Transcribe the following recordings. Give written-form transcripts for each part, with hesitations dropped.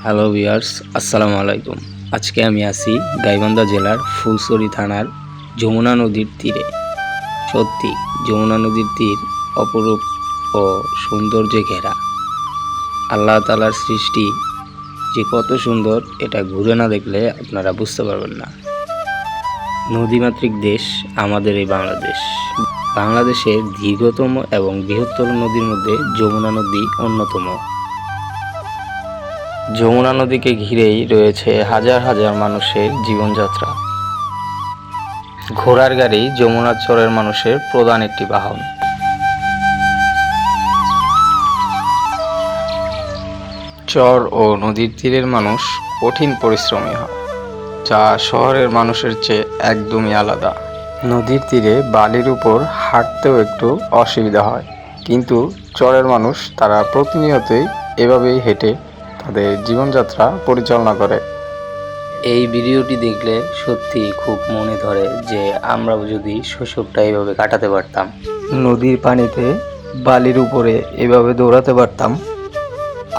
Hello viewers, আসসালামু আলাইকুম। আজকে আমি আছি গাইবান্ধা জেলার ফুলছড়ি থানার যমুনা নদীর তীরে। সত্যি যমুনা নদীর তীর অপরূপ ও সৌন্দর্যে ঘেরা। আল্লাহ তাআলার সৃষ্টি যে কত সুন্দর এটা ঘুরে না দেখলে আপনারা বুঝতে পারবেন না। নদীমাতৃক দেশ আমাদের এই বাংলাদেশ। বাংলাদেশের দীর্ঘতম এবং বৃহত্তর নদীর মধ্যে যমুনা নদী অন্যতম। যমুনা নদীকে ঘিরেই রয়েছে হাজার হাজার মানুষের জীবনযাত্রা। ঘোড়ার গাড়ি যমুনা চরের মানুষের প্রধান একটি বাহন। চর ও নদীর তীরের মানুষ কঠিন পরিশ্রমী হয়, যা শহরের মানুষের চেয়ে একদমই আলাদা। নদীর তীরে বালির উপর হাঁটতেও একটু অসুবিধা হয়, কিন্তু চরের মানুষ তারা প্রতিনিয়তই এভাবেই হেঁটে তাদের জীবনযাত্রা পরিচালনা করে। এই ভিডিওটি দেখলে সত্যি খুব মনে ধরে যে আমরা যদি শৈশবটা এভাবে কাটাতে পারতাম, নদীর পানিতে বালির উপরে এভাবে দৌড়াতে পারতাম।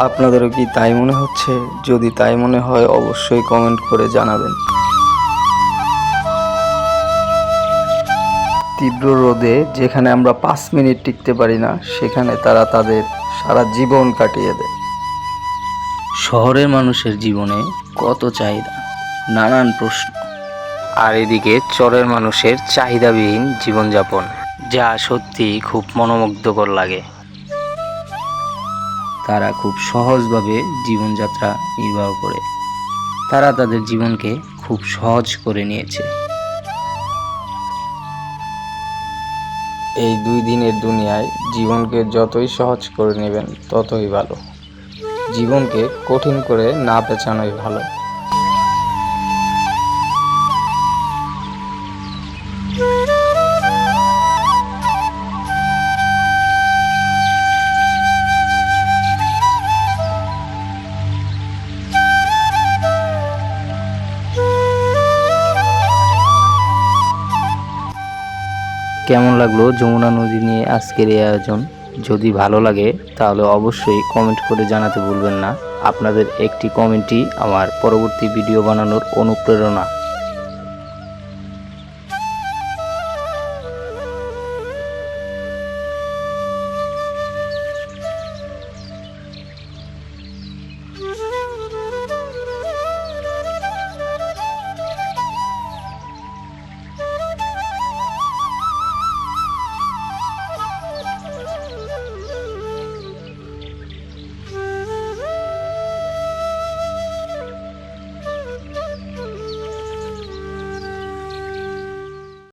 আপনাদেরও কি তাই মনে হচ্ছে? যদি তাই মনে হয় অবশ্যই কমেন্ট করে জানাবেন। তীব্র রোদে যেখানে আমরা 5 মিনিট টিকতে পারি না, সেখানে তারা তাদের সারা জীবন কাটিয়ে দেয়। শহরের মানুষের জীবনে কত চাহিদা, নানান প্রশ্ন, আর এদিকে চরের মানুষের চাহিদাবিহীন জীবনযাপন, যা সত্যি খুব মনোমুগ্ধকর লাগে। তারা খুব সহজভাবে জীবনযাত্রা নির্বাহ করে। তারা তাদের জীবনকে খুব সহজ করে নিয়েছে। এই 2 দিনের দুনিয়ায় জীবনকে যতই সহজ করে নেবেন ততই ভালো। জীবনকে কঠিন করে না পেছানোই ভালো। কেমন লাগলো যমুনা নদী নিয়ে আজকের এই আয়োজন? যদি ভালো লাগে তাহলে অবশ্যই কমেন্ট করে জানাতে ভুলবেন না। আপনাদের একটি কমেন্টই আমার পরবর্তী ভিডিও বানানোর অনুপ্রেরণা।